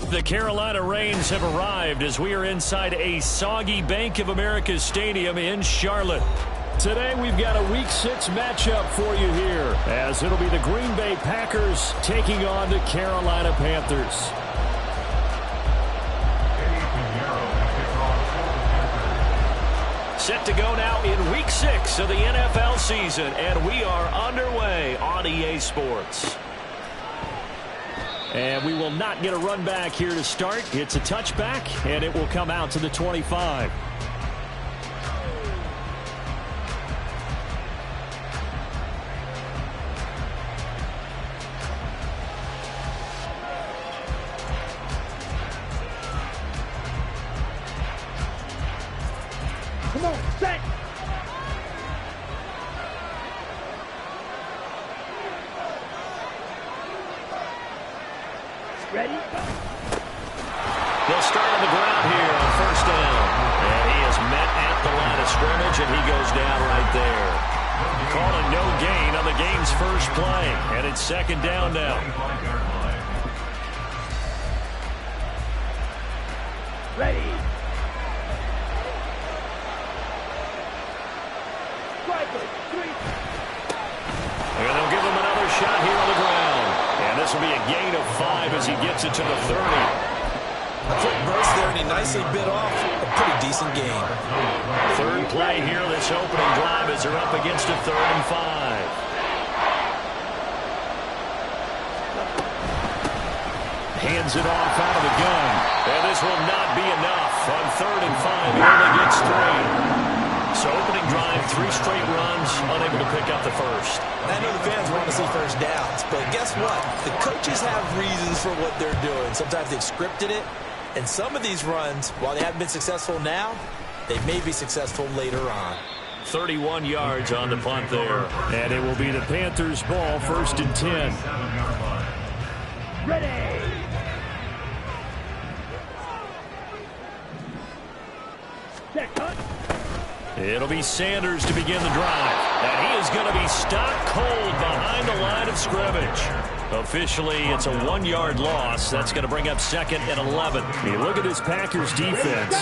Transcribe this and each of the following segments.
The Carolina Rains have arrived as we are inside a soggy Bank of America Stadium in Charlotte. Today we've got a Week 6 matchup for you here, as it'll be the Green Bay Packers taking on the Carolina Panthers. Set to go now in Week 6 of the NFL season, and we are underway on EA Sports. And we will not get a run back here to start. It's a touchback, and it will come out to the 25. Come on, set! Ready? They'll start on the ground here on first down. And he is met at the line of scrimmage, and he goes down right there. Calling no gain on the game's first play, and it's second down now. Ready? And they'll give him another shot here on the ground. And this will be a gain of 5 as he gets it to the 30. A quick burst there, and he nicely bit off a pretty decent gain. Third play here, this opening drive as they're up against a 3rd and 5. Hands it off out of the gun. And this will not be enough. On 3rd and 5, he only gets 3. So opening drive, 3 straight runs, unable to pick up the first. I know the fans want to see first downs, but guess what? The coaches have reasons for what they're doing. Sometimes they've scripted it, and some of these runs, while they haven't been successful now, they may be successful later on. 31 yards on the punt there. And it will be the Panthers' ball, 1st and 10. Ready! Check, cut! It'll be Sanders to begin the drive. And he is going to be stopped cold behind the line of scrimmage. Officially, it's a 1-yard loss. That's going to bring up 2nd and 11. You look at this Packers defense.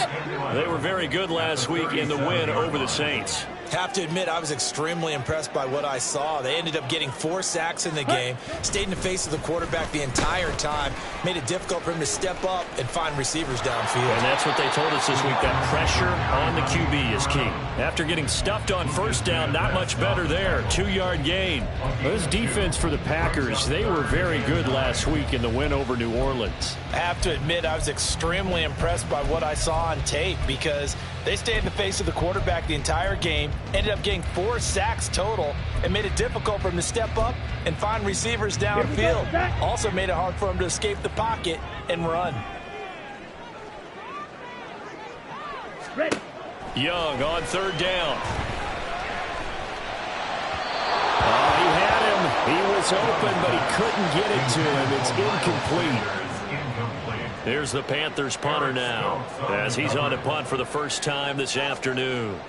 They were very good last week in the win over the Saints. Have to admit, I was extremely impressed by what I saw. They ended up getting 4 sacks in the game, stayed in the face of the quarterback the entire time, made it difficult for him to step up and find receivers downfield. And that's what they told us this week, that pressure on the QB is key. After getting stuffed on first down, not much better there. 2-yard gain. This defense for the Packers, they were very good last week in the win over New Orleans. I have to admit, I was extremely impressed by what I saw on tape because they stayed in the face of the quarterback the entire game, ended up getting 4 sacks total, and made it difficult for him to step up and find receivers downfield. Also made it hard for him to escape the pocket and run. Ready! Young on 3rd down. He had him. He was open, but he couldn't get it to him. It's incomplete. Here's the Panthers punter now, as he's on to punt for the first time this afternoon.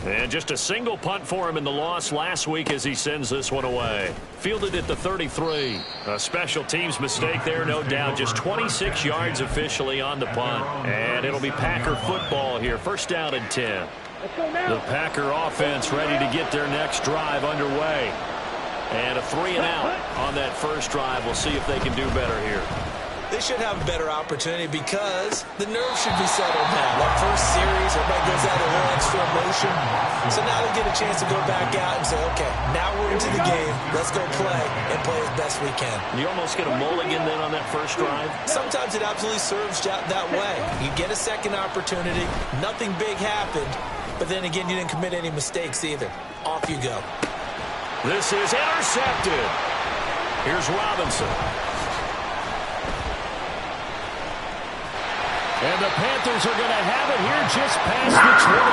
And just a single punt for him in the loss last week as he sends this one away. Fielded at the 33. A special teams mistake there, no doubt. Just 26 yards officially on the punt. And it'll be Packer football here. 1st down and 10. Let's go now. The Packer offense ready to get their next drive underway. And a 3 and out on that first drive. We'll see if they can do better here. They should have a better opportunity because the nerves should be settled now. That first series, everybody goes out a little extra emotion. So now they get a chance to go back out and say, okay, now we're into the game. Let's go play and play as best we can. You almost get a mulligan then on that first drive? Sometimes it absolutely serves that way. You get a second opportunity. Nothing big happened. But then again, you didn't commit any mistakes either. Off you go. This is intercepted. Here's Robinson. And the Panthers are going to have it here just past the 25.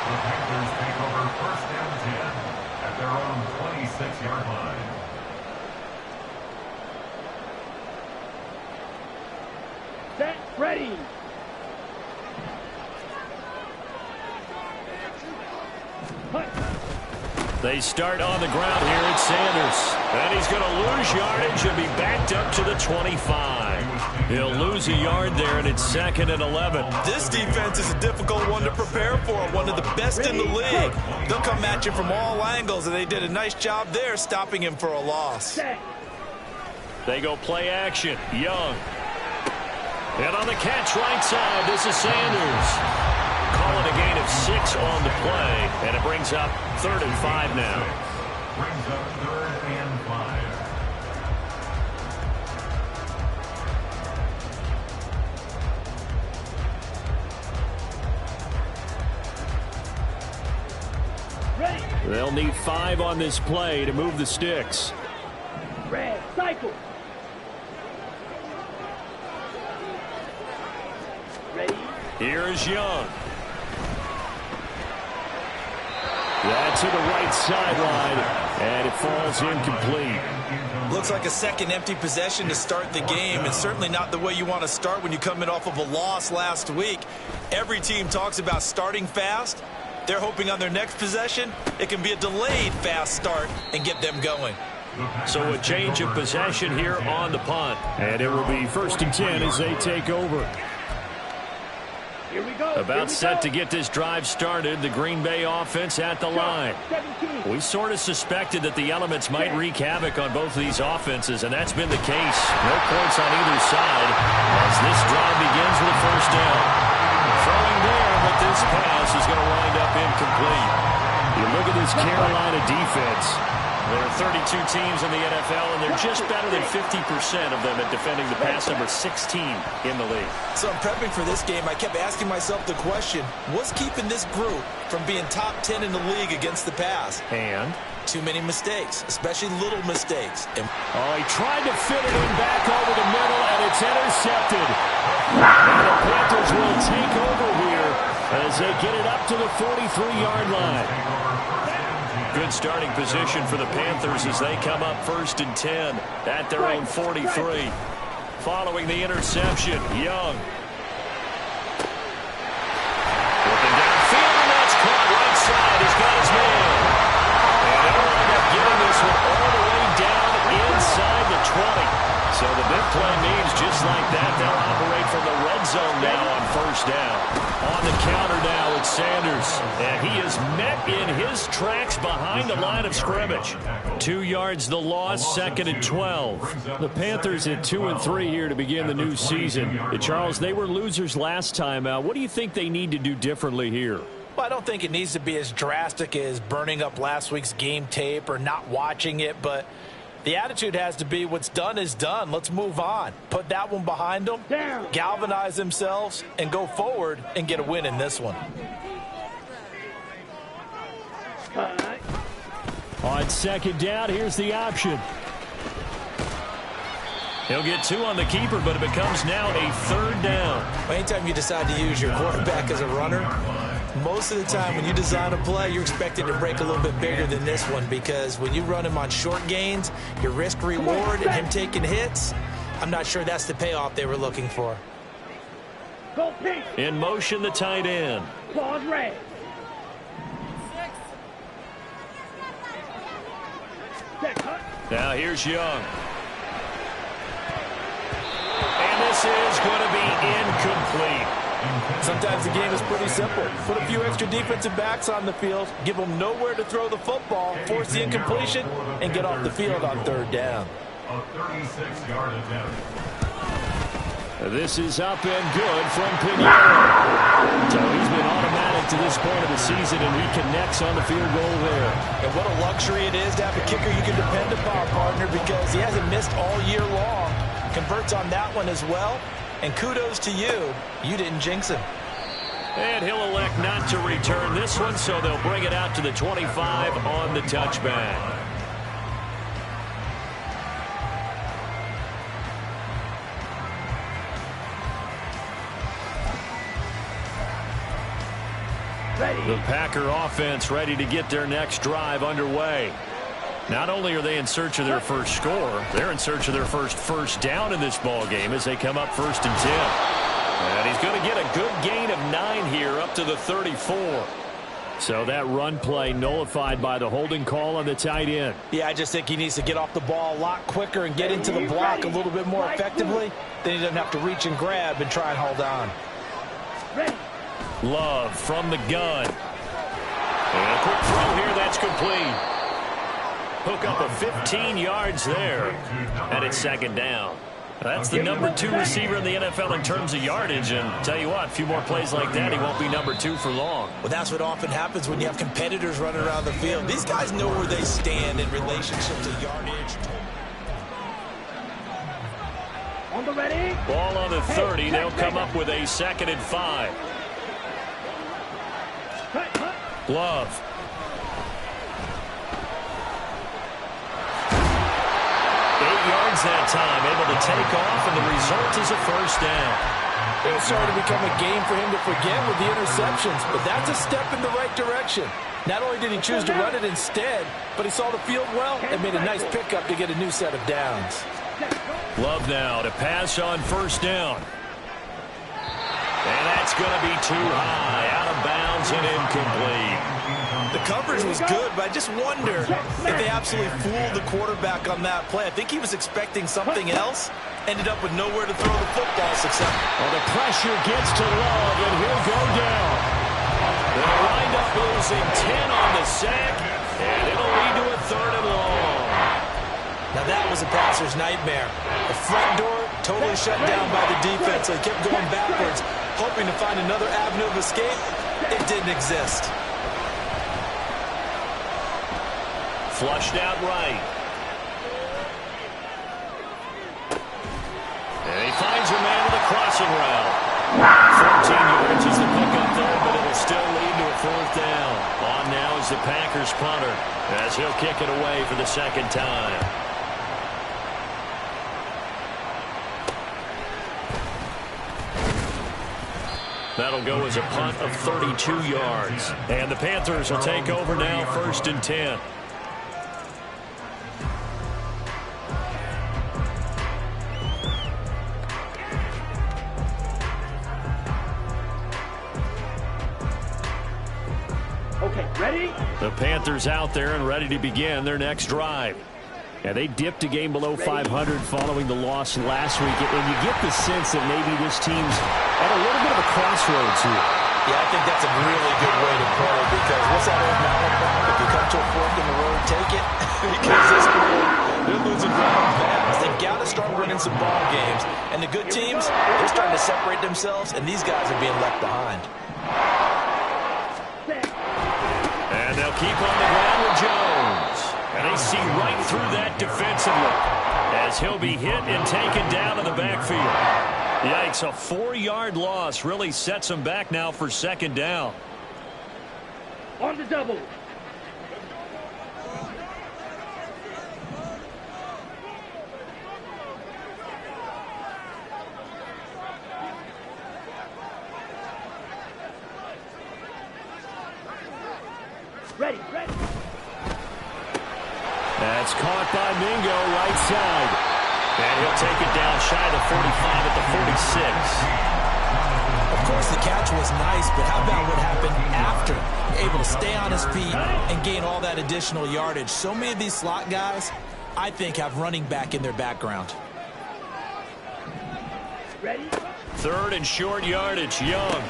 The Panthers take over 1st and 10 at their own 26-yard line. Set, ready! Punt. They start on the ground here at Sanders. And he's going to lose yardage and be backed up to the 25. He'll lose a yard there, and it's 2nd and 11. This defense is a difficult one to prepare for, one of the best in the league. They'll come at you from all angles, and they did a nice job there stopping him for a loss. They go play action. Young. And on the catch right side, this is Sanders. Call it a gain of 6 on the play, and it brings up 3rd and 5 now. Brings up 3rd and 5. Ready. They'll need 5 on this play to move the sticks. Red. Cycle. Ready. Here is Young. That's to the right sideline, and it falls incomplete. Looks like a second empty possession to start the game, and certainly not the way you want to start when you're coming off of a loss last week. Every team talks about starting fast. They're hoping on their next possession, it can be a delayed fast start and get them going. So a change of possession here on the punt, and it will be 1st and 10 as they take over. Here we go. About set to get this drive started, the Green Bay offense at the line. 17. We sort of suspected that the elements might wreak havoc on both of these offenses, and that's been the case. No points on either side as this drive begins with a 1st down. Throwing there, but this pass is going to wind up incomplete. You look at this Carolina defense. There are 32 teams in the NFL, and they're just better than 50% of them at defending the pass, number 16 in the league. So I'm prepping for this game. I kept asking myself the question, what's keeping this group from being top 10 in the league against the pass? And? Too many mistakes, especially little mistakes. And he tried to fit it in back over the middle, and it's intercepted. And the Panthers will take over here as they get it up to the 43-yard line. Good starting position for the Panthers as they come up 1st and 10 at their own 43. Following the interception, Young. Looking downfield, and that's caught right side. He's got his man. And they'll end up getting this one all the way down inside the 20. So the big play means just like that, they'll operate from the red zone now on 1st down. On the counter now, it's Sanders. And he is met in his tracks behind the line of scrimmage. 2 yards the loss, 2nd and 12. The Panthers at 2-3 here to begin the new season. Charles, they were losers last time out. What do you think they need to do differently here? Well, I don't think it needs to be as drastic as burning up last week's game tape or not watching it, but the attitude has to be what's done is done. Let's move on. Put that one behind them, galvanize themselves, and go forward and get a win in this one. On 2nd down, here's the option. He'll get 2 on the keeper, but it becomes now a 3rd down. anytime you decide to use your quarterback as a runner, most of the time when you design a play, you're expected to break a little bit bigger than this one, because when you run him on short gains, your risk-reward and him taking hits, I'm not sure that's the payoff they were looking for. Go pink. In motion, the tight end. Claws red. Now here's Young. And this is going to be incomplete. Sometimes the game is pretty simple. Put a few extra defensive backs on the field, give them nowhere to throw the football, force the incompletion, and get off the field on 3rd down. A 36-yard attempt. This is up and good from Pinheiro. So he's been automatic to this point of the season, and he connects on the field goal there. And what a luxury it is to have a kicker you can depend upon, partner, because he hasn't missed all year long. Converts on that one as well. And kudos to you. You didn't jinx him. And he'll elect not to return this one, so they'll bring it out to the 25 on the touchback. The Packer offense ready to get their next drive underway. Not only are they in search of their first score, they're in search of their first down in this ball game as they come up 1st and 10. And he's going to get a good gain of 9 here up to the 34. So that run play nullified by the holding call on the tight end. Yeah, I just think he needs to get off the ball a lot quicker and get into the block a little bit more effectively. Then he doesn't have to reach and grab and try and hold on. Love from the gun. And a quick throw here, that's complete. Hook up of 15 yards there. And it's second down. That's the number 2 receiver in the NFL in terms of yardage. And tell you what, a few more plays like that, he won't be number 2 for long. Well, that's what often happens when you have competitors running around the field. These guys know where they stand in relationship to yardage. On the ready. Ball on the 30. They'll come up with a 2nd and 5. Love. Yards that time, able to take off, and the result is a first down. It started to become a game for him to forget with the interceptions, but that's a step in the right direction. Not only did he choose to run it instead, but he saw the field well and made a nice pickup to get a new set of downs. Love now to pass on first down. And that's going to be too high, out of bounds and incomplete. The coverage was good, but I just wonder if they absolutely fooled the quarterback on that play. I think he was expecting something else, ended up with nowhere to throw the football successfully. Well, the pressure gets to Love, and he'll go down. They'll wind up losing 10 on the sack, and it'll lead to a 3rd and long. Now that was a passer's nightmare. The front door totally shut down by the defense, so he kept going backwards, hoping to find another avenue of escape. It didn't exist. Flushed out right. And he finds a man with a crossing route. 14 yards is the pickup there, but it'll still lead to a 4th down. On now is the Packers punter, as he'll kick it away for the 2nd time. That'll go as a punt of 32 yards. And the Panthers will take over now, 1st and 10. Okay, ready? The Panthers out there and ready to begin their next drive. And they dipped a game below 500 following the loss last week. And you get the sense that maybe this team's at a little bit of a crossroads here. Yeah, I think that's a really good way to put it, because what's that old Malachi? If you come to a fork in the road, take it. Because this point, they're losing ground fast. They've got to start winning some ball games. And the good teams, they're starting to separate themselves, and these guys are being left behind. And they'll keep on the ground with Jones. And they see right through that defensively as he'll be hit and taken down in the backfield. Yikes, a 4-yard loss really sets him back now for 2nd down. On the double. Ready, ready. That's caught by Mingo, right side. And he'll take it down shy of the 45 at the 46. Of course, the catch was nice, but how about what happened after? Able to stay on his feet and gain all that additional yardage. So many of these slot guys, I think, have running back in their background. Ready? 3rd and short yardage. Young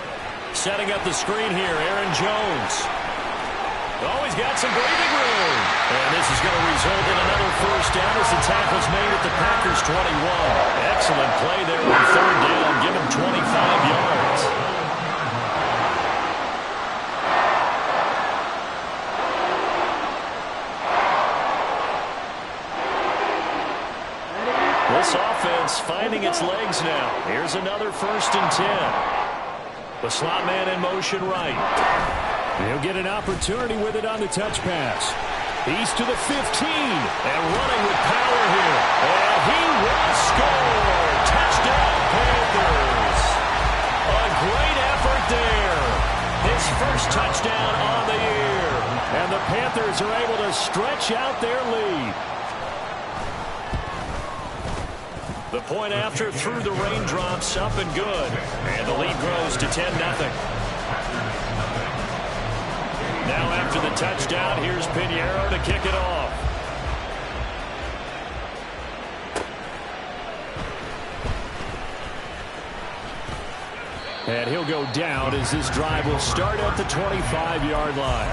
setting up the screen here. Aaron Jones. Oh, he's got some breathing room. And this is going to result in another 1st down as the tackle's made at the Packers 21. Excellent play there on 3rd down. Give him 25 yards. This offense finding its legs now. Here's another 1st and 10. The slot man in motion right. He'll get an opportunity with it on the touch pass. He's to the 15 and running with power here. And he will score. Touchdown, Panthers. A great effort there. His first touchdown on the year. And the Panthers are able to stretch out their lead. The point after through the raindrops, up and good. And the lead grows to 10-0. Now after the touchdown, here's Pinheiro to kick it off. And he'll go down as this drive will start at the 25-yard line.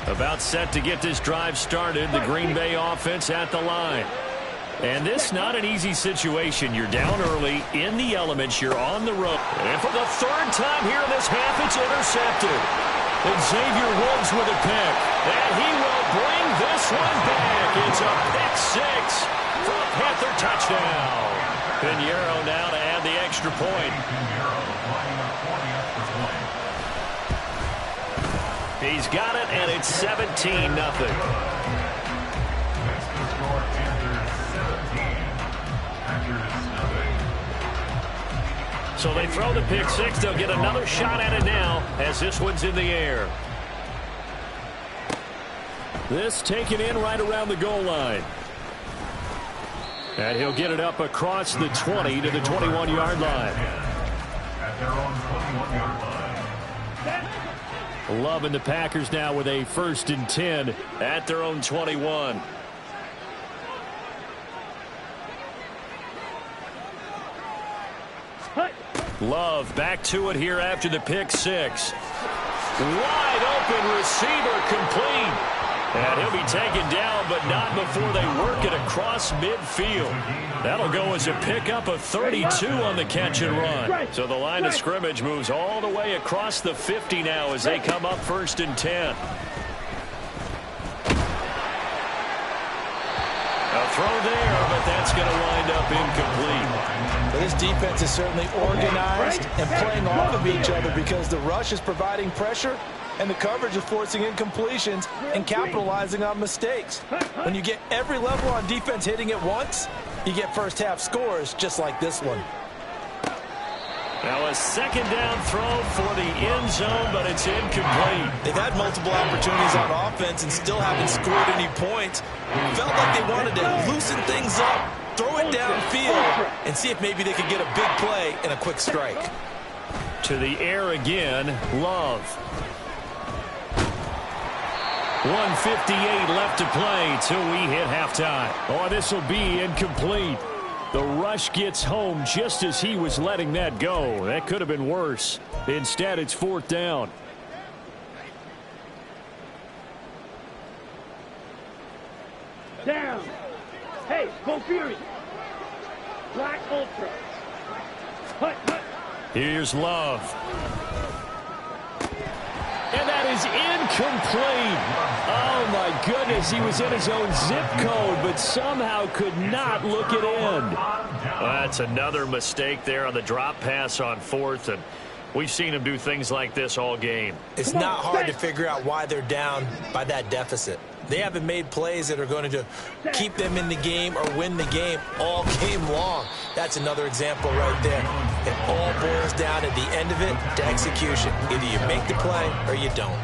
About set to get this drive started, the Green Bay offense at the line. And this not an easy situation. You're down early, in the elements, you're on the road. And for the third time here in this half, it's intercepted. And Xavier Woods with a pick. And he will bring this one back. It's a pick six for a Panther touchdown. Pinheiro now to add the extra point. He's got it, and it's 17-0. So they throw the pick six. They'll get another shot at it now as this one's in the air. This taken in right around the goal line. And he'll get it up across the 20 to the 21-yard line. At their own 21-yard line. Love and the Packers now with a 1st and 10 at their own 21. Love back to it here after the pick six. Wide open receiver complete. And he'll be taken down, but not before they work it across midfield. That'll go as a pickup of 32 on the catch and run. So the line of scrimmage moves all the way across the 50 now as they come up 1st and 10. A throw there, but that's going to wind up incomplete. But this defense is certainly organized and playing off of each other because the rush is providing pressure and the coverage is forcing incompletions and capitalizing on mistakes. When you get every level on defense hitting at once, you get first half scores just like this one. Now a second down throw for the end zone, but it's incomplete. They've had multiple opportunities on offense and still haven't scored any points. Felt like they wanted to loosen things up, throw it downfield, and see if maybe they could get a big play and a quick strike. To the air again, Love. 1:58 left to play till we hit halftime. Oh, this will be incomplete. The rush gets home just as he was letting that go. That could have been worse. Instead, it's 4th down. Down. Hey, go Fury. Black Ultra. Hut, hut. Here's Love. And that is incomplete. Oh, my goodness. He was in his own zip code, but somehow could not look it in. That's another mistake there on the drop pass on 4th, and we've seen him do things like this all game. It's not hard to figure out why they're down by that deficit. They haven't made plays that are going to keep them in the game or win the game all game long. That's another example right there. It all boils down at the end of it to execution. Either you make the play or you don't.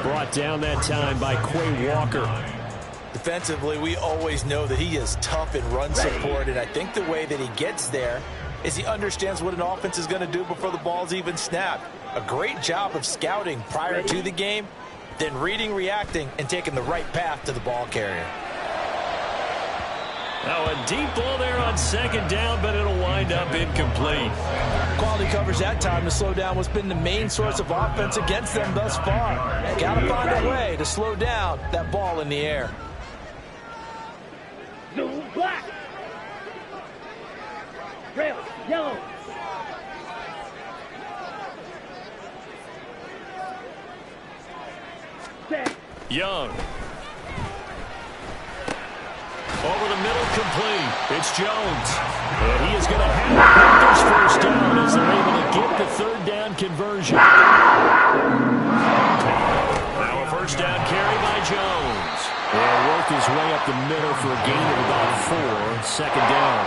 Brought down that time by Quay Walker. Defensively, we always know that he is tough in run support, and I think the way that he gets there is he understands what an offense is going to do before the ball's even snapped. A great job of scouting prior to the game, then reading, reacting, and taking the right path to the ball carrier. Now a deep ball there on 2nd down, but it'll wind up incomplete. Quality coverage that time to slow down what's been the main source of offense against them thus far. Got to find a way to slow down that ball in the air. Zoom black. Rail yellow. Set. Young. Over the middle, complete. It's Jones. And he is going to have the Panthers first down as they're able to get the 3rd down conversion. Now a 1st down carry by Jones. And worked his way up the middle for a gain of about 4. 2nd down.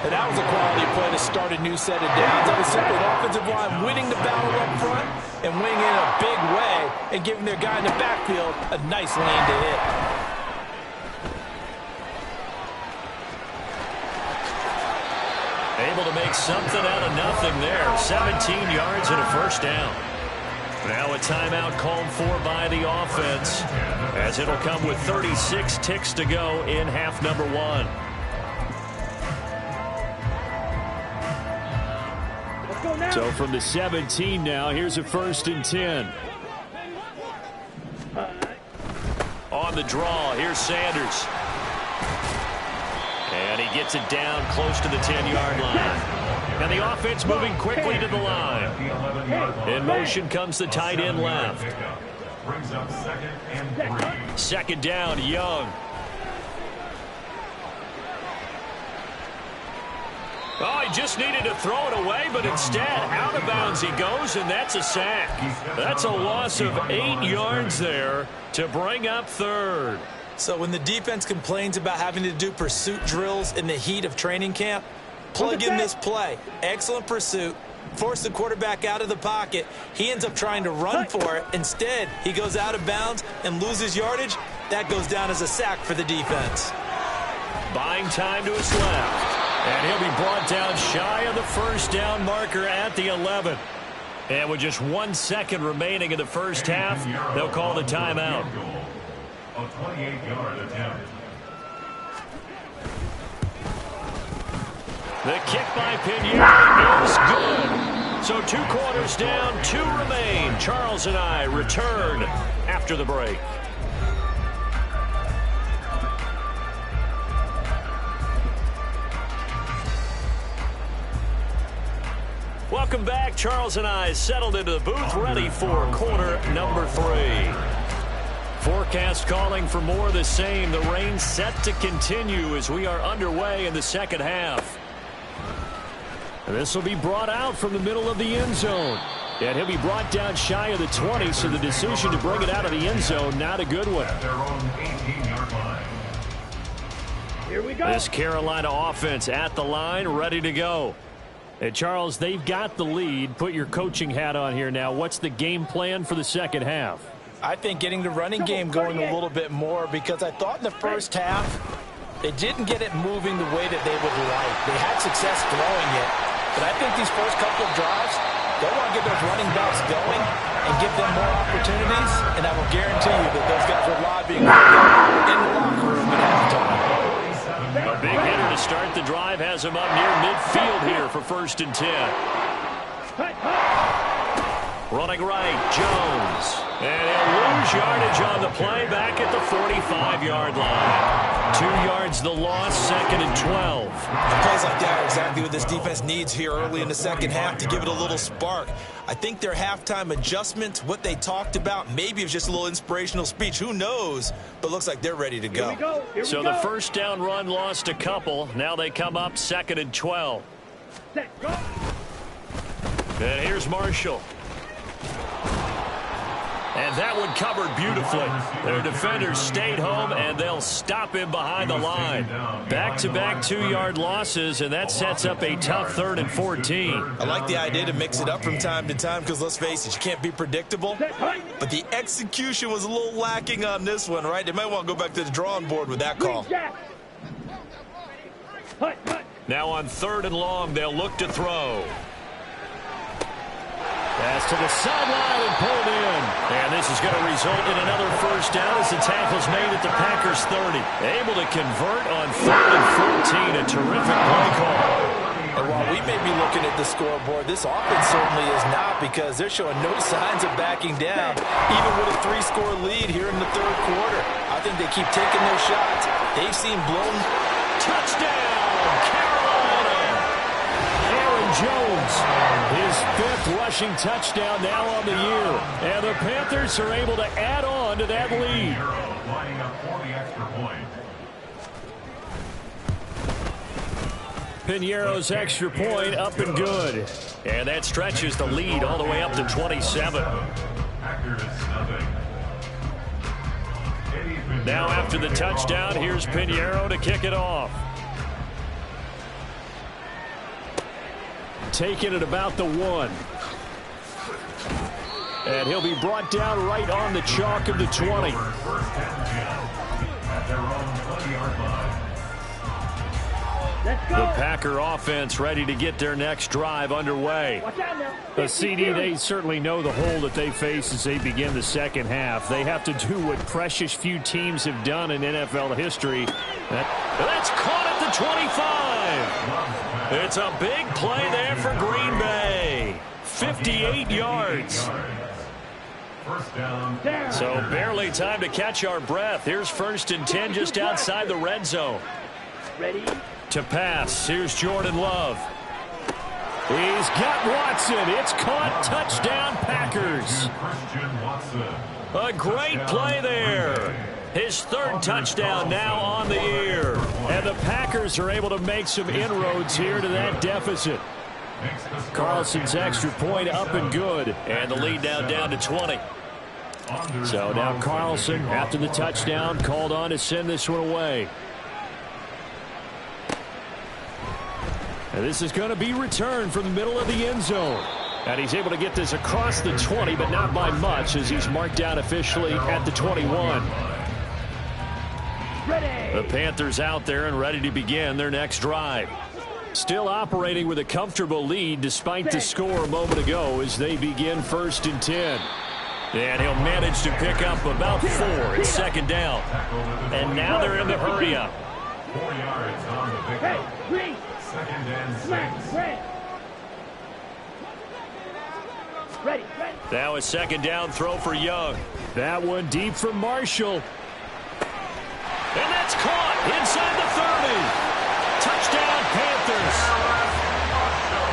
And that was a quality play to start a new set of downs. That was simply an offensive line winning the battle up front and winning in a big way and giving their guy in the backfield a nice lane to hit. able to make something out of nothing there. 17 yards and a first down. Now a timeout called for by the offense, as it'll come with 36 ticks to go in half number one. Let's go now. So from the 17 now, here's a 1st and 10. On the draw, here's Sanders. And he gets it down close to the 10-yard line. And the offense moving quickly to the line. In motion comes the tight end left. Brings up 2nd and 3. Second down, Young. Oh, he just needed to throw it away, but instead, out of bounds he goes, and that's a sack. That's a loss of 8 yards there to bring up 3rd. So when the defense complains about having to do pursuit drills in the heat of training camp, plug in this play. Excellent pursuit. Force the quarterback out of the pocket. He ends up trying to run for it. Instead, he goes out of bounds and loses yardage. That goes down as a sack for the defense. Buying time to his left. And he'll be brought down shy of the first down marker at the 11. And with just 1 second remaining in the first half, they'll call the timeout. A 28-yard attempt. The kick by Pinheiro is good. So 2 quarters down, 2 remain. Charles and I return after the break. Welcome back. Charles and I settled into the booth, ready for quarter number 3. Forecast calling for more of the same. The rain set to continue as we are underway in the second half. And this will be brought out from the middle of the end zone. And he'll be brought down shy of the 20, so the decision to bring it out of the end zone, not a good one. At their own 18-yard line. Here we go. This Carolina offense at the line, ready to go. And Charles, they've got the lead. Put your coaching hat on here now. What's the game plan for the second half? I think getting the running game going a little bit more, because I thought in the first half they didn't get it moving the way that they would like. They had success throwing it, but I think these first couple of drives, they want to get those running backs going and give them more opportunities, and I will guarantee you that those guys are lobbying in the locker room at halftime. A big hitter to start the drive has him up near midfield here for 1st and 10. Running right, Jones. And he'll lose yardage on the play back at the 45-yard line. 2 yards the loss, 2nd and 12. Plays like that are exactly what this defense needs here early in the second half to give it a little spark. I think their halftime adjustments, what they talked about, maybe it was just a little inspirational speech. Who knows? But looks like they're ready to go. So the first down run lost a couple. Now they come up 2nd and 12. Set, go. And here's Marshall. And that one covered beautifully. Their defenders stayed home, and they'll stop him behind the line. Back-to-back 2-yard losses, and that sets up a tough 3rd and 14. I like the idea to mix it up from time to time because, let's face it, you can't be predictable. But the execution was a little lacking on this one, right? They might want to go back to the drawing board with that call. Now on 3rd and long, they'll look to throw. Pass to the sideline and pulled in. And this is going to result in another first down as the tackle's made at the Packers' 30. Able to convert on 3rd and 14. A terrific play call. And while we may be looking at the scoreboard, this offense certainly is not, because they're showing no signs of backing down, even with a 3-score lead here in the 3rd quarter. I think they keep taking their shots. They've seen blown. Touchdown, Carolina! Aaron Jones, his 5th rushing touchdown now on the year. And the Panthers are able to add on to that lead. Lining up for the extra point. Pinheiro's extra point up and good. And that stretches the lead all the way up to 27. Packers nothing. Now after the touchdown, here's Pinheiro to kick it off. Taking it about the 1. And he'll be brought down right on the chalk of the 20. At their own 20-yard line. Let's go. The Packer offense ready to get their next drive underway. Watch out now. The CD, they certainly know the hole that they face as they begin the second half. They have to do what precious few teams have done in NFL history. That's caught at the 25. It's a big play there for Green Bay. 58 yards. First down. So barely time to catch our breath. Here's 1st and 10 just outside the red zone. Ready? To pass. Here's Jordan Love. He's got Watson. It's caught. Touchdown, Packers. Christian Watson. A great play there. His 3rd touchdown now on the year. And the Packers are able to make some inroads here to that deficit. Carlson's extra point up and good. And the lead now down to 20. So now Carlson, after the touchdown, called on to send this one away. And this is going to be returned from the middle of the end zone. And he's able to get this across the 20, but not by much, as he's marked down officially at the 21. Ready. The Panthers out there and ready to begin their next drive. Still operating with a comfortable lead despite the score a moment ago as they begin 1st and 10. And he'll manage to pick up about 4. It's 2nd down. And now they're in the hurry up. 4 yards on the Hey, pickup. green. 2nd and 6. Smack. Ready. Now a 2nd down throw for Young. That one deep for Marshall. And that's caught inside the 30. Touchdown, Panthers.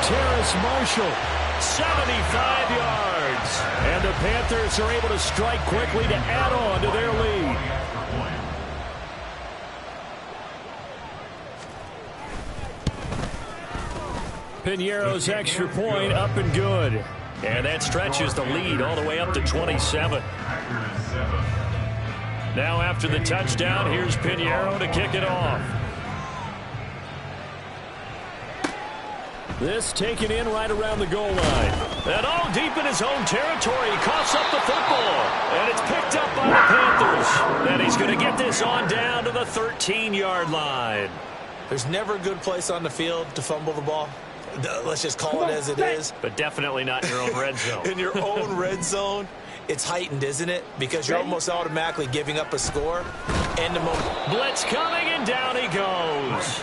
Terrace Marshall. 75 yards. And the Panthers are able to strike quickly to add on to their lead. Piñeiro's extra point up and good. And that stretches the lead all the way up to 27. Now after the touchdown, here's Piñeiro to kick it off. This taken in right around the goal line. And all deep in his own territory. He coughs up the football. And it's picked up by the Panthers. And he's going to get this on down to the 13-yard line. There's never a good place on the field to fumble the ball. Let's just call it as it is. But definitely not in your own red zone. In your own red zone, it's heightened, isn't it? Because you're almost automatically giving up a score. And the blitz coming, and down he goes.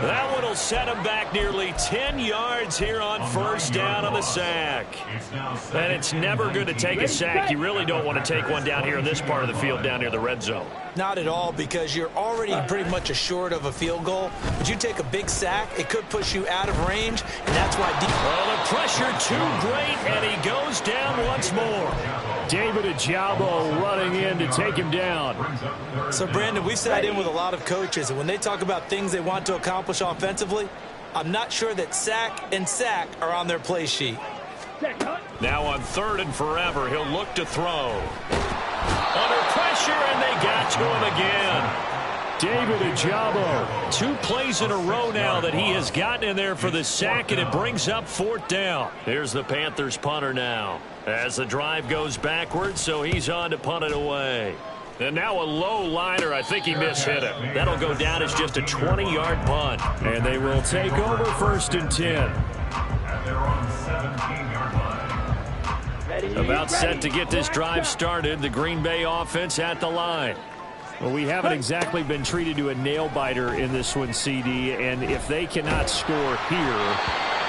That one will set him back nearly 10 yards here on 1st down on the sack. And it's never good to take a sack. You really don't want to take one down here in this part of the field down near the red zone. Not at all, because you're already pretty much assured of a field goal. But you take a big sack, it could push you out of range, and that's why... Well, the pressure too great, and he goes down once more. David Ojabo running in to take him down. So, Brandon, we've sat in with a lot of coaches, and when they talk about things they want to accomplish offensively, I'm not sure that sack and sack are on their play sheet. Now on 3rd and forever, he'll look to throw. Under pressure, and they got to him again. David Ojabo. 2 plays in a row now that he has gotten in there for the sack, and it brings up 4th down. Here's the Panthers punter now. As the drive goes backwards, so he's on to punt it away. And now a low liner. I think he mishit it. That'll go down as just a 20-yard punt. And they will take over 1st and 10. And they're on 17-yard line. About set to get this drive started. The Green Bay offense at the line. Well, we haven't exactly been treated to a nail-biter in this one, CD. And if they cannot score here,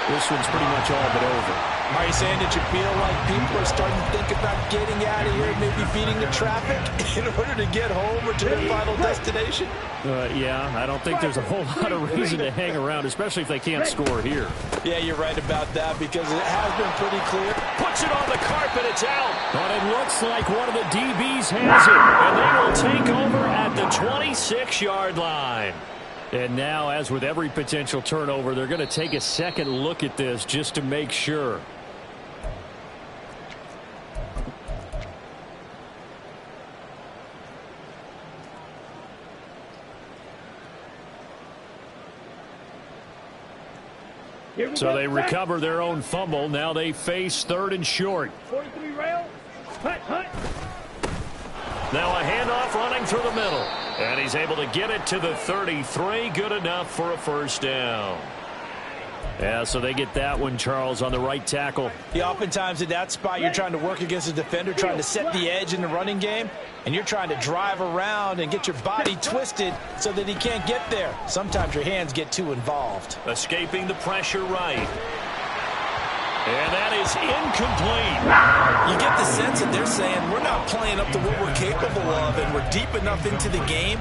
this one's pretty much all but over. Are you saying that you feel like people are starting to think about getting out of here, maybe beating the traffic in order to get home or to their final destination? Yeah, I don't think there's a whole lot of reason to hang around, especially if they can't score here. Yeah, you're right about that, because it has been pretty clear. Puts it on the carpet. It's out. But it looks like one of the DBs has it. And they will take over at the 26-yard line. And now, as with every potential turnover, they're going to take a second look at this just to make sure. So they recover their own fumble. Now they face 3rd and short. 43 rail. Hut. Now a handoff running through the middle. And he's able to get it to the 33. Good enough for a first down. Yeah, so they get that one, Charles, on the right tackle. Yeah, oftentimes in that spot, you're trying to work against a defender, trying to set the edge in the running game, and you're trying to drive around and get your body twisted so that he can't get there. Sometimes your hands get too involved. Escaping the pressure right. And that is incomplete. You get the sense that they're saying we're not playing up to what we're capable of, and we're deep enough into the game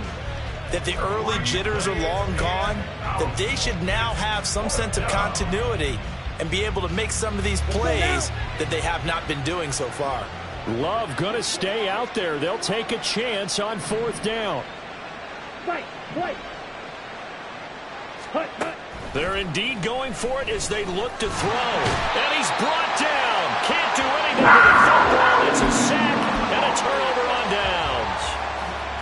that the early jitters are long gone, that they should now have some sense of continuity and be able to make some of these plays that they have not been doing so far. Love going to stay out there. They'll take a chance on 4th down. Right. Hut. They're indeed going for it as they look to throw. And he's brought down. Can't do anything with the football. It's a sack and a turnover on downs.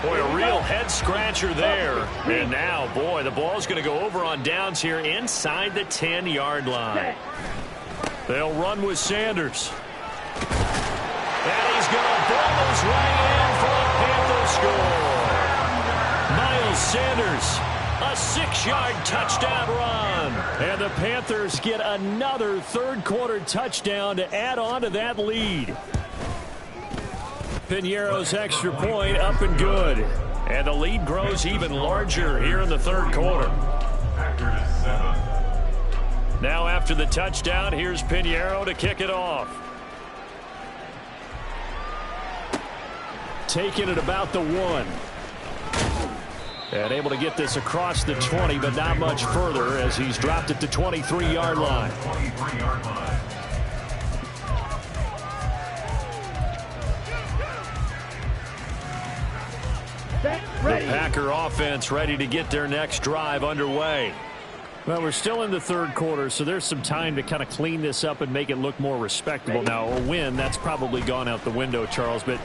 Boy, a real head-scratcher there. And now, boy, the ball's going to go over on downs here inside the 10-yard line. They'll run with Sanders. And he's going to ball his way in for a Panther score. Miles Sanders, a 6-yard touchdown run. And the Panthers get another third-quarter touchdown to add on to that lead. Piñeiro's extra point up and good. And the lead grows even larger here in the third quarter. Now after the touchdown, here's Piñeiro to kick it off. Taking it about the 1. And able to get this across the 20, but not much further as he's dropped it to 23-yard line. The Packer offense ready to get their next drive underway. Well, we're still in the third quarter, so there's some time to kind of clean this up and make it look more respectable. Now, a win, that's probably gone out the window, Charles, but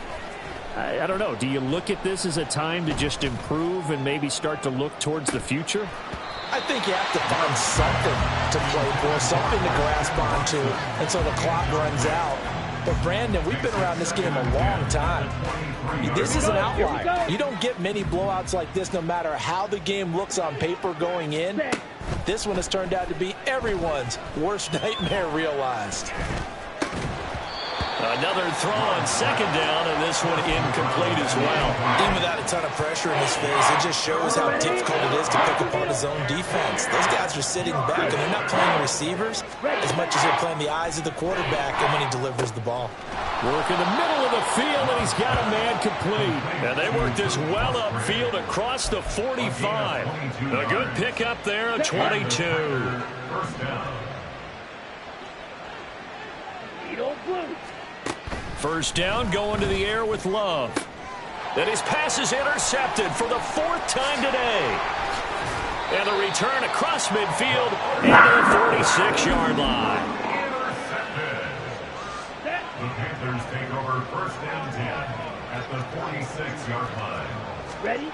I don't know. Do you look at this as a time to just improve and maybe start to look towards the future? I think you have to find something to play for, something to grasp onto until the clock runs out. But, Brandon, we've been around this game a long time. This is an outlier. You don't get many blowouts like this no matter how the game looks on paper going in. This one has turned out to be everyone's worst nightmare realized. Another throw on second down, and this one incomplete as well. Even without a ton of pressure in his face, it just shows how difficult it is to pick apart his own defense. Those guys are sitting back, and they're not playing the receivers as much as they're playing the eyes of the quarterback and when he delivers the ball. Work in the middle of the field, and he's got a man complete. And they work this well upfield across the 45. A good pickup there, a 22. First down. First down, going to the air with Love. And his pass is intercepted for the 4th time today. And the return across midfield into the 46-yard line. Intercepted. The Panthers take over first and 10 at the 46-yard line. Ready?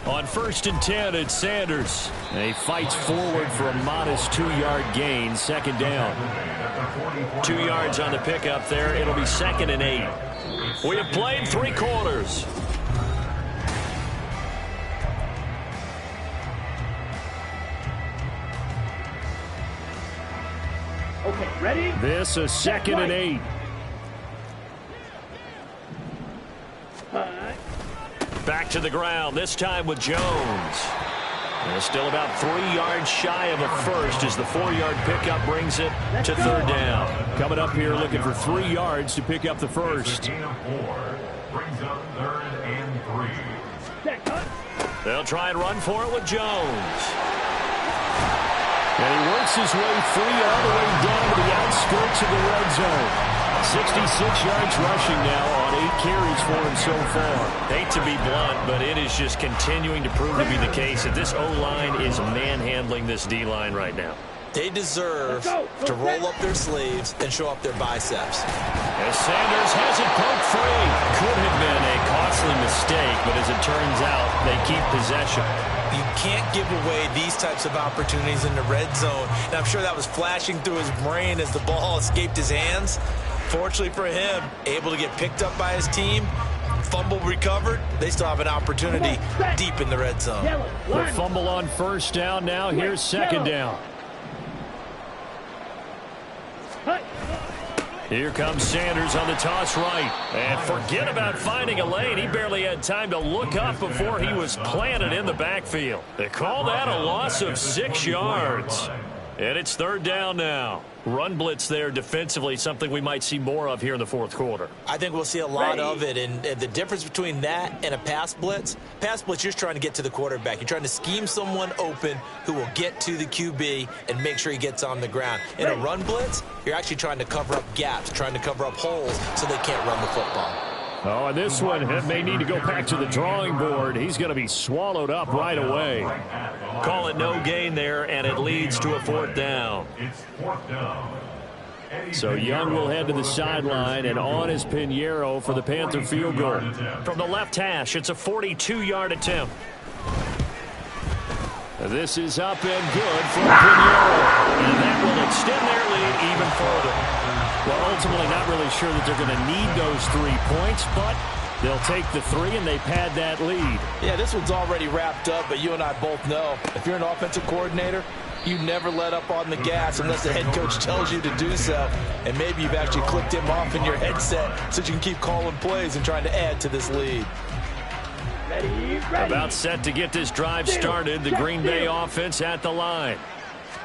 On 1st and 10, it's Sanders. And he fights forward for a modest 2-yard gain, 2nd down. 2 yards on the pickup there. It'll be 2nd and 8. We have played 3 quarters. Okay, ready? This is 2nd and 8. Back to the ground, this time with Jones. They're still about 3 yards shy of a first as the 4-yard pickup brings it to 3rd down. Coming up here looking for 3 yards to pick up the first. Gain of 4 brings up 3rd and 3. They'll try and run for it with Jones. And he works his way free all the way down to the outskirts of the red zone. 66 yards rushing now on 8 carries for him so far. Hate to be blunt, but it is just continuing to prove to be the case that this O-line is manhandling this D-line right now. They deserve to roll up their sleeves and show up their biceps. As Sanders has it poked free. Could have been a costly mistake, but as it turns out, they keep possession. You can't give away these types of opportunities in the red zone. And I'm sure that was flashing through his brain as the ball escaped his hands. Fortunately for him, able to get picked up by his team fumble recovered, they still have an opportunity deep in the red zone. The fumble on first down now. Here's second down. Here comes Sanders on the toss right. And forget about finding a lane. He barely had time to look up before he was planted in the backfield. They call that a loss of 6 yards. And it's third down now. Run blitz there defensively, something we might see more of here in the fourth quarter. I think we'll see a lot of it, and the difference between that and a pass blitz, you're just trying to get to the quarterback. You're trying to scheme someone open who will get to the QB and make sure he gets on the ground. In a run blitz, you're actually trying to cover up gaps, trying to cover up holes so they can't run the football. Oh, and this one may need to go back to the drawing board. He's going to be swallowed up right away. Call it no gain there, and it leads to a fourth down. So Young will head to the sideline, and on is Pinheiro for the Panther field goal. From the left hash, it's a 42-yard attempt. This is up and good from Pinheiro. And that will extend their lead even further. Well, ultimately not really sure that they're going to need those 3 points, but they'll take the 3 and they pad that lead. Yeah, this one's already wrapped up, but you and I both know if you're an offensive coordinator, you never let up on the gas unless the head coach tells you to do so. And maybe you've actually clicked him off in your headset so you can keep calling plays and trying to add to this lead. Ready. About set to get this drive started. The Green Bay offense at the line.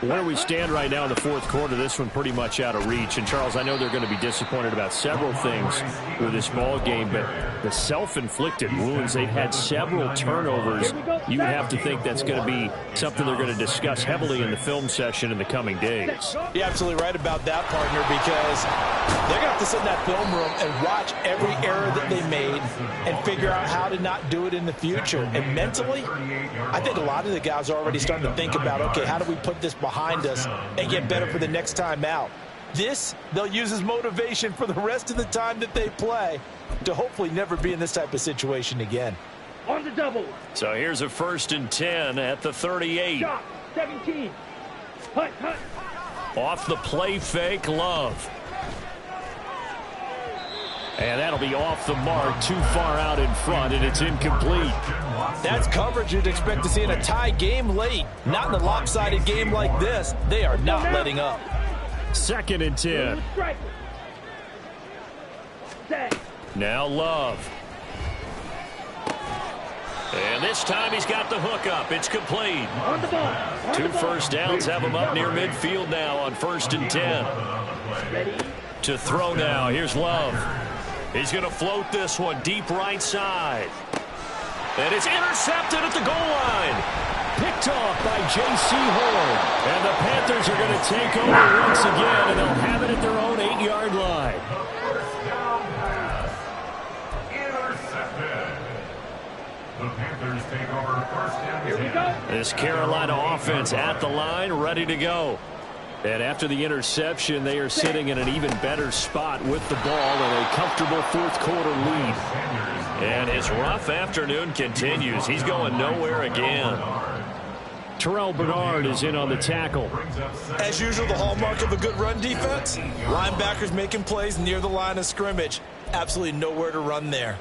Where we stand right now in the fourth quarter, this one pretty much out of reach. And, Charles, I know they're going to be disappointed about several things with this ball game, but the self-inflicted wounds, they've had several turnovers. You would have to think that's going to be something they're going to discuss heavily in the film session in the coming days. You're absolutely right about that, partner, because they're going to have to sit in that film room and watch every error that they made and figure out how to not do it in the future. And mentally, I think a lot of the guys are already starting to think about, okay, how do we put this behind us and get better for the next time out? This, they'll use as motivation for the rest of the time that they play to hopefully never be in this type of situation again. On the double. So here's a 1st and 10 at the 38. Shot. 17. Hut. Off the play fake, Love. And that'll be off the mark, too far out in front, and it's incomplete. That's coverage you'd expect to see in a tie game late. Not in a lopsided game like this. They are not letting up. 2nd and 10. Now Love. And this time he's got the hook up. It's complete. On the ball. 2 first downs have him up near midfield now on 1st and 10. Ready. To throw now. Here's Love. He's going to float this one deep right side. And it's intercepted at the goal line. Picked off by J.C. Horn. And the Panthers are going to take over once again, and they'll have it at their own 8-yard line. First down pass. Intercepted. The Panthers take over 1st and 10. Here we go. This Carolina offense at the line, ready to go. And after the interception, they are sitting in an even better spot with the ball and a comfortable fourth quarter lead. And his rough afternoon continues. He's going nowhere again. Terrell Bernard is in on the tackle. As usual, the hallmark of a good run defense, linebackers making plays near the line of scrimmage. Absolutely nowhere to run there.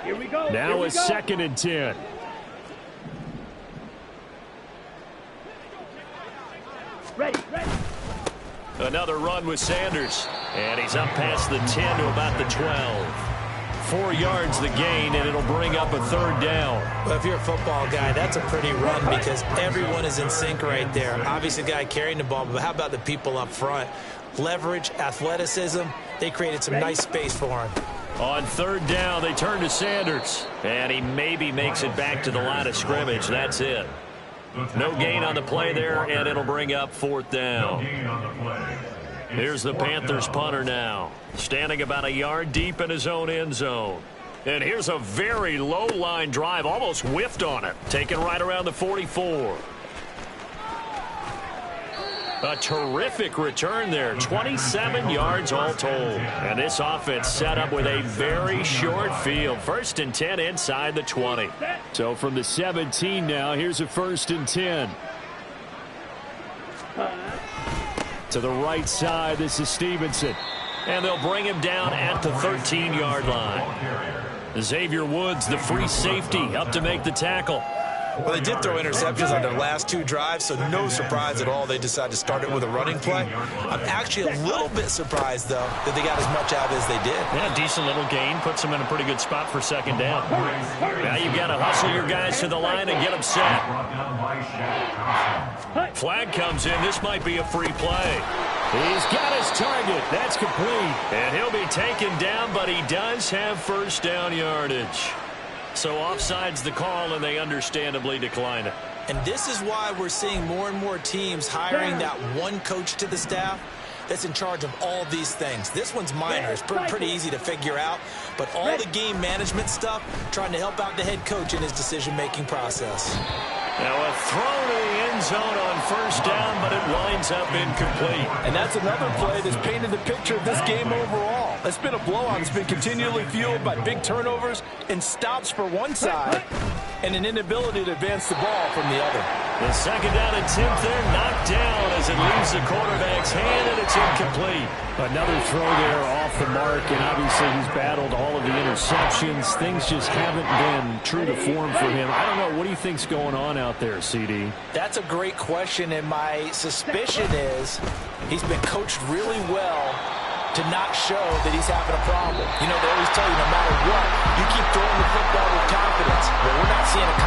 Here we go. Now it's 2nd and 10. Ready. Another run with Sanders. And he's up past the 10 to about the 12. 4 yards the gain, and it'll bring up a 3rd down. Well, if you're a football guy, that's a pretty run because everyone is in sync right there. Obviously, the guy carrying the ball, but how about the people up front? Leverage, athleticism, they created some nice space for him. On 3rd down, they turn to Sanders. And he maybe makes it back to the line of scrimmage. That's it. No gain on the play there, and it'll bring up 4th down. Here's the Panthers punter now, standing about a yard deep in his own end zone. And here's a very low line drive, almost whiffed on it, taken right around the 44. A terrific return there, 27 yards all told. And this offense set up with a very short field. 1st and 10 inside the 20. So from the 17 now, here's a 1st and 10. To the right side, this is Stevenson. And they'll bring him down at the 13-yard line. Xavier Woods, the free safety, up to make the tackle. Well, they did throw interceptions on their last 2 drives, so no surprise at all they decided to start it with a running play. I'm actually a little bit surprised, though, that they got as much out as they did. Yeah, decent little gain. Puts them in a pretty good spot for second down. Now you've got to hustle your guys to the line and get them set. Flag comes in. This might be a free play. He's got his target. That's complete. And he'll be taken down, but he does have first down yardage. So offside's the call, and they understandably decline it. And this is why we're seeing more and more teams hiring that one coach to the staff that's in charge of all these things. This one's minor. It's pretty easy to figure out. But all the game management stuff, trying to help out the head coach in his decision-making process. Now a throw to the end zone on first down, but it winds up incomplete. And that's another play that's painted the picture of this game overall. It's been a blowout. It's been continually fueled by big turnovers and stops for one side and an inability to advance the ball from the other. The second down attempt there knocked down as it leaves the quarterback's hand, and it's incomplete. Another throw there off the mark, and obviously he's battled all of the interceptions. Things just haven't been true to form for him. I don't know. What do you think's going on out there, CD? That's a great question, and my suspicion is he's been coached really well to not show that he's having a problem. You know, they always tell you no matter what, you keep throwing the football with confidence. Well, we're not seeing a